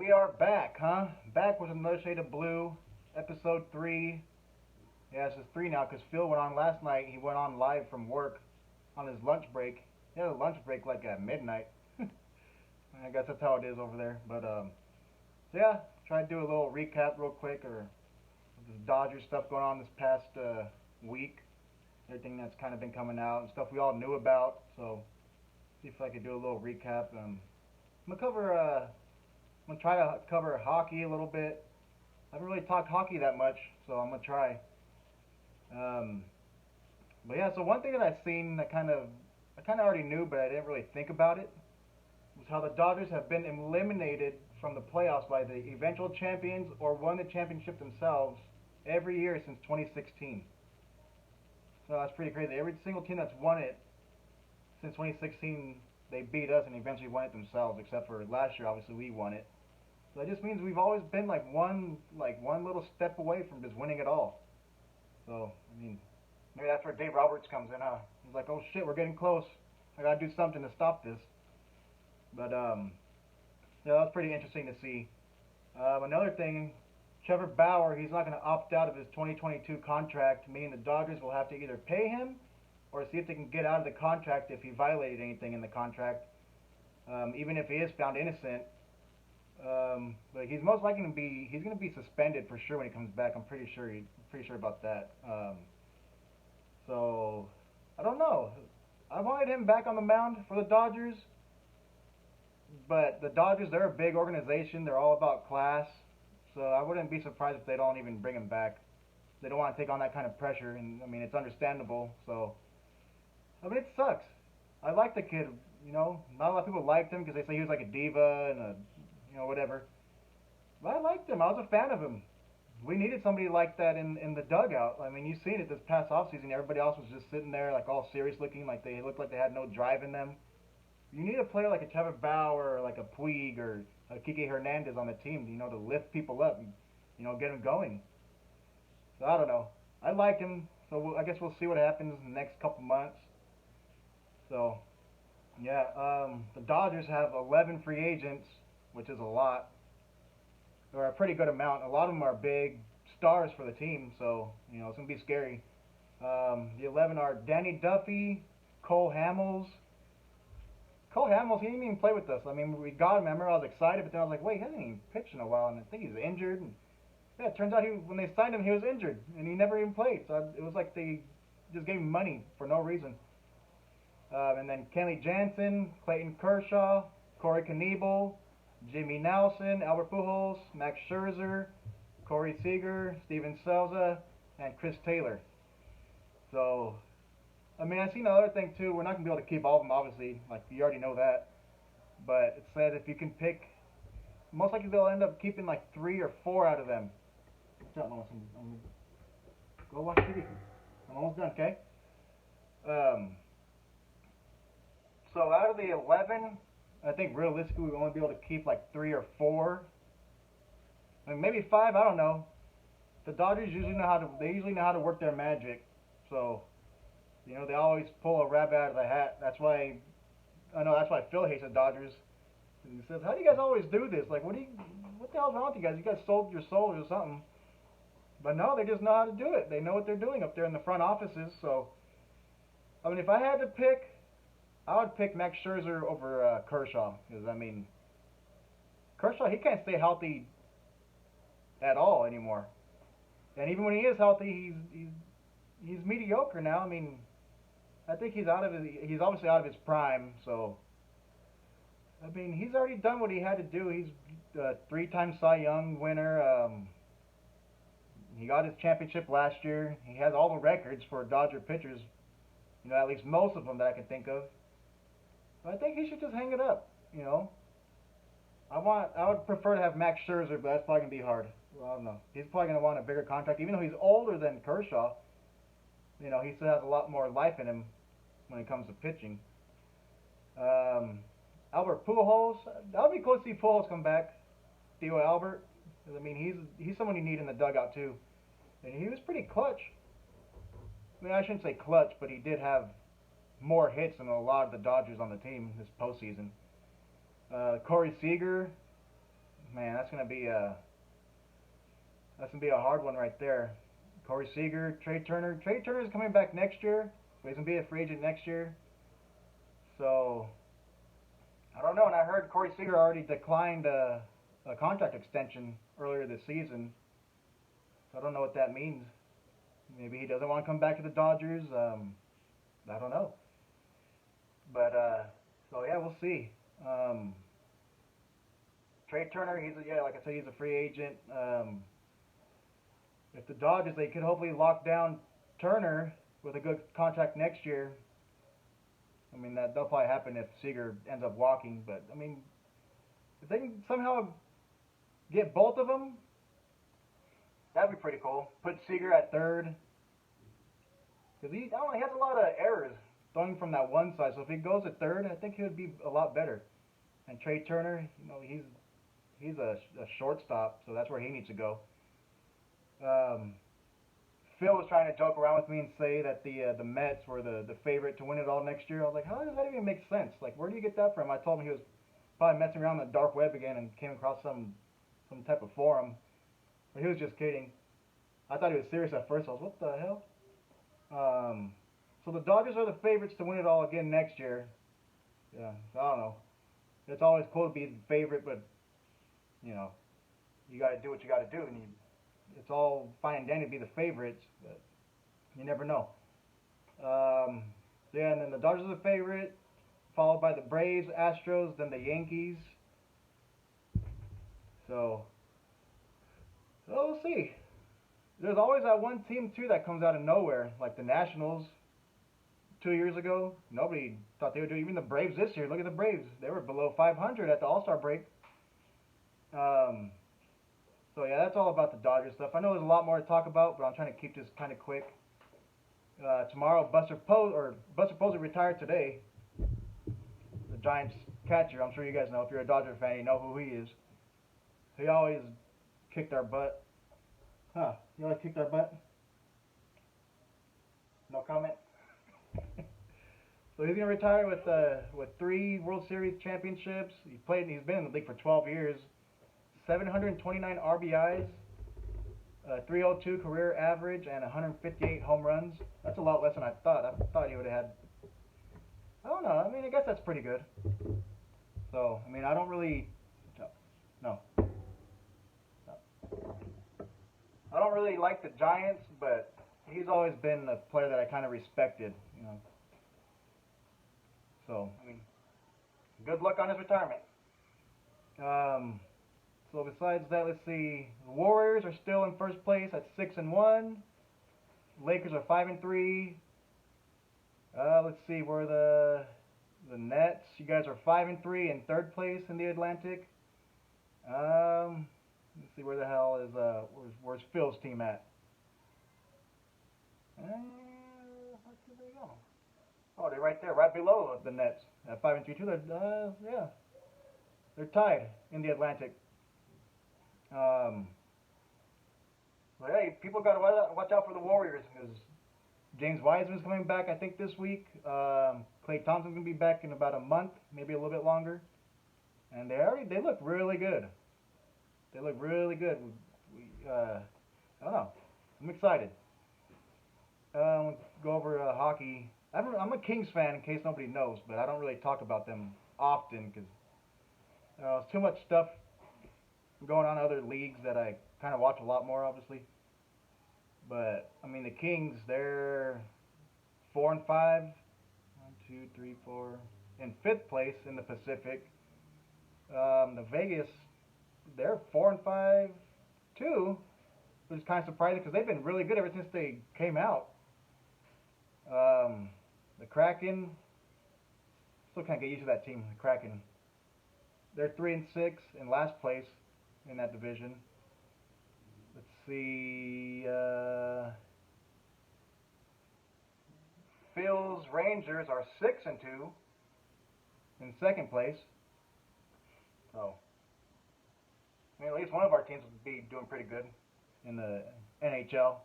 We are back, huh? Back with another shade of blue, episode 3. Yeah, this is 3 now because Phil went on last night. He went on live from work on his lunch break. He had a lunch break like at midnight. I guess that's how it is over there. Yeah, try to do a little recap real quick or this Dodgers stuff going on this past week. Everything that's kind of been coming out and stuff we all knew about. So, see if I could do a little recap. I'm gonna try to cover hockey a little bit. I haven't really talked hockey that much, so I'm gonna try. Um, but yeah, so one thing that I've seen that I kind of already knew, but I didn't really think about it, was how the Dodgers have been eliminated from the playoffs by the eventual champions or won the championship themselves every year since 2016. So that's pretty crazy. Every single team that's won it since 2016, they beat us and eventually won it themselves. Except for last year, obviously we won it. So that just means we've always been like one little step away from just winning it all. So I mean, maybe that's where Dave Roberts comes in, huh? He's like, oh shit, we're getting close. I gotta do something to stop this. But yeah, that's pretty interesting to see. Another thing, Trevor Bauer, he's not going to opt out of his 2022 contract, meaning the Dodgers will have to either pay him or see if they can get out of the contract if he violated anything in the contract, even if he is found innocent. But he's most likely he's going to be suspended for sure when he comes back. I'm pretty sure about that. So I don't know. I wanted him back on the mound for the Dodgers, but the Dodgers, they're a big organization. They're all about class. So I wouldn't be surprised if they don't even bring him back. They don't want to take on that kind of pressure, and I mean it's understandable. So I mean it sucks. I like the kid. Not a lot of people liked him because they say he was like a diva and whatever. But I liked him. I was a fan of him. We needed somebody like that in the dugout. I mean, you've seen it this past offseason. Everybody else was just sitting there like all serious looking, like they looked like they had no drive in them. You need a player like a Trevor Bauer or like a Puig or a Kike Hernandez on the team, to lift people up and, get them going. So I don't know. I like him, so I guess we'll see what happens in the next couple months. So, yeah, the Dodgers have 11 free agents, which is a lot, or a pretty good amount. A lot of them are big stars for the team, so, it's going to be scary. The 11 are Danny Duffy, Cole Hamels. Cole Hamels, he didn't even play with us. I mean, we got him. I remember I was excited, but then I was like, wait, he hasn't even pitched in a while, and I think he's injured. And yeah, it turns out when they signed him, he was injured, and he never even played. So it was like they just gave him money for no reason. And then Kenley Jansen, Clayton Kershaw, Corey Knebel, Jimmy Nelson, Albert Pujols, Max Scherzer, Corey Seager, Steven Souza, and Chris Taylor. So I mean, I've seen another thing too. We're not gonna be able to keep all of them, obviously. Like you already know that. But it said if you can pick, most likely they'll end up keeping like 3 or 4 out of them. What's up, Melissa? Go watch TV. I'm almost done, okay? Um. So out of the 11, I think realistically we'll only be able to keep like 3 or 4. I mean, maybe 5. I don't know. The Dodgers usually know how to. They usually know how to work their magic. So. They always pull a rabbit out of the hat. That's why Phil hates the Dodgers. And he says, "How do you guys always do this? Like, what the hell's wrong with you guys? You guys sold your souls or something." But no, they just know how to do it. They know what they're doing up there in the front offices. So, I mean, if I had to pick, I would pick Max Scherzer over Kershaw. Because I mean, Kershaw, he can't stay healthy at all anymore. And even when he is healthy, he's mediocre now. I mean, I think he's obviously out of his prime. So, I mean, he's already done what he had to do. He's a 3-time Cy Young winner. He got his championship last year. He has all the records for Dodger pitchers. At least most of them that I can think of. But I think he should just hang it up. I would prefer to have Max Scherzer, but that's probably gonna be hard. Well, I don't know. He's probably gonna want a bigger contract, even though he's older than Kershaw. He still has a lot more life in him when it comes to pitching. Albert Pujols, that would be cool to see Pujols come back. Theo Albert, I mean, he's someone you need in the dugout too, and he was pretty clutch. I mean, I shouldn't say clutch, but he did have more hits than a lot of the Dodgers on the team this postseason. Corey Seager, man, that's gonna be a hard one right there. Corey Seager, Trey Turner. Trey Turner is coming back next year. But he's gonna be a free agent next year. So I don't know. And I heard Corey Seager already declined a contract extension earlier this season. So I don't know what that means. Maybe he doesn't want to come back to the Dodgers. I don't know. But so yeah, we'll see. Trey Turner, like I said, he's a free agent. If the Dodgers, they could hopefully lock down Turner with a good contract next year. I mean, that'll probably happen if Seager ends up walking. But I mean, if they can somehow get both of them, that'd be pretty cool. Put Seager at third, because I don't know, he has a lot of errors throwing from that one side. So if he goes at third, I think he would be a lot better. And Trey Turner, he's a shortstop, so that's where he needs to go. Phil was trying to joke around with me and say that the Mets were the favorite to win it all next year. I was like, how does that even make sense? Like, where do you get that from? I told him he was probably messing around the dark web again and came across some type of forum. But he was just kidding. I thought he was serious at first. I was, what the hell? So the Dodgers are the favorites to win it all again next year. Yeah, I don't know. It's always cool to be the favorite, but you got to do what you got to do, and it's all fine and dandy to be the favorites, but you never know. Yeah, and then the Dodgers are the favorite, followed by the Braves, Astros, then the Yankees. So we'll see. There's always that one team too that comes out of nowhere, like the Nationals. 2 years ago, nobody thought they would do. Even the Braves this year. Look at the Braves; they were below 500 at the All-Star break. So yeah, that's all about the Dodgers stuff. I know there's a lot more to talk about, but I'm trying to keep this kind of quick. Tomorrow, Buster Posey retired today. The Giants catcher. I'm sure you guys know. If you're a Dodger fan, you know who he is. He always kicked our butt. Huh? You always kicked our butt? No comment. So he's gonna retire with 3 World Series championships. He's been in the league for 12 years. 729 RBIs, 302 career average, and 158 home runs. That's a lot less than I thought. I thought he would have had. I don't know. I mean, I guess that's pretty good. So I mean, I don't really. No. I don't really like the Giants, but he's always been a player that I kind of respected. So, I mean, good luck on his retirement. So besides that, let's see. The Warriors are still in first place at 6-1. Lakers are 5-3. Let's see where the Nets. You guys are 5-3 in third place in the Atlantic. Let's see where the hell is where's Phil's team at? Where did they go? Oh, they're right there, right below the Nets at 5-3 too. They're tied in the Atlantic. But hey, people got to watch out for the Warriors because James Wiseman's coming back, I think, this week. Klay Thompson's gonna be back in about a month, maybe a little bit longer. And they look really good. They look really good. I don't know. I'm excited. We'll go over hockey. I'm a Kings fan, in case nobody knows, but I don't really talk about them often because there's too much stuff going on in other leagues that I kind of watch a lot more, obviously. But I mean, the Kings, they're 4-5. 1, 2, 3, 4. In 5th place in the Pacific. The Vegas, they're 4-5 too, which is kind of surprising because they've been really good ever since they came out. The Kraken, still can't get used to that team. The Kraken, they're 3-6 in last place in that division. Let's see. Phil's Rangers are 6-2 in 2nd place. So, I mean, at least one of our teams would be doing pretty good in the NHL.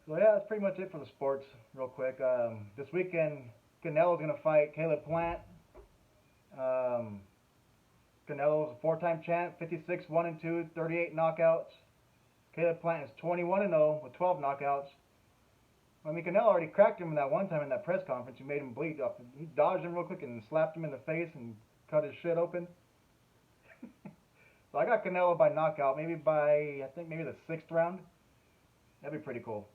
So yeah, that's pretty much it for the sports. Real quick, this weekend Canelo's gonna fight Caleb Plant. Canelo Canelo's a four-time champ, 56 1-2, 38 knockouts. Caleb Plant is 21-0 with 12 knockouts. I mean, Canelo already cracked him in that one time in that press conference. He made him bleed off. He dodged him real quick and slapped him in the face and cut his shit open. So I got Canelo by knockout, maybe by, I think maybe the 6th round. That'd be pretty cool.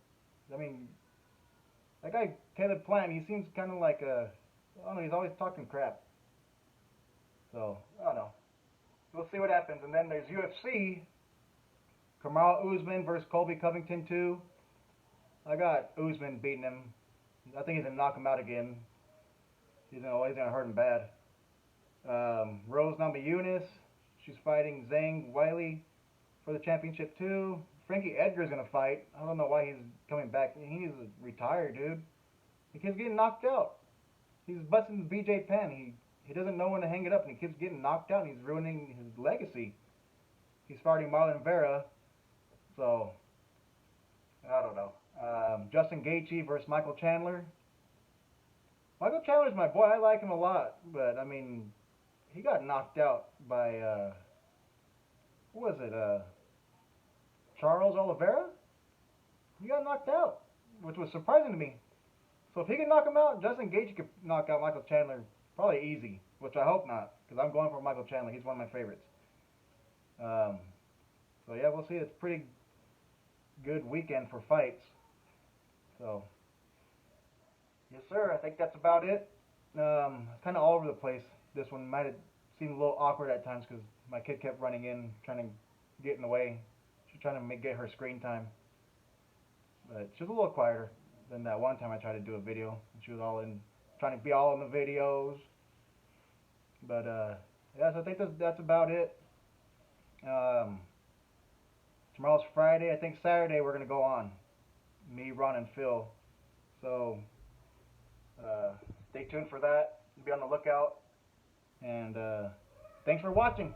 I mean, that guy Caleb Plant, he seems kind of like a, I don't know, he's always talking crap. So, I don't know. We'll see what happens. And then there's UFC. Kamaru Usman versus Colby Covington 2. I got Usman beating him. I think he's going to knock him out again. He's going to hurt him bad. Rose Namajunas, she's fighting Zhang Weili for the championship too. Frankie Edgar's going to fight. I don't know why he's coming back. He needs to retire, dude. He keeps getting knocked out. He's busting BJ Penn. He doesn't know when to hang it up, and he keeps getting knocked out, and he's ruining his legacy. He's fighting Marlon Vera. So, I don't know. Justin Gaethje versus Michael Chandler. Michael Chandler's my boy. I like him a lot, but I mean, he got knocked out by who was it? Charles Oliveira. He got knocked out, which was surprising to me. So if he can knock him out, Justin Gaethje could knock out Michael Chandler probably easy, which I hope not, because I'm going for Michael Chandler. He's one of my favorites. So yeah, we'll see. It's a pretty good weekend for fights. So, yes, sir. I think that's about it. Kind of all over the place. This one might have seemed a little awkward at times because my kid kept running in, trying to get in the way. She's trying to get her screen time. But she was a little quieter than that one time I tried to do a video. And she was trying to be all in the videos. But, yeah, so I think that's about it. Tomorrow's Friday. I think Saturday we're going to go on. Me, Ron, and Phil. So, stay tuned for that. Be on the lookout. And thanks for watching.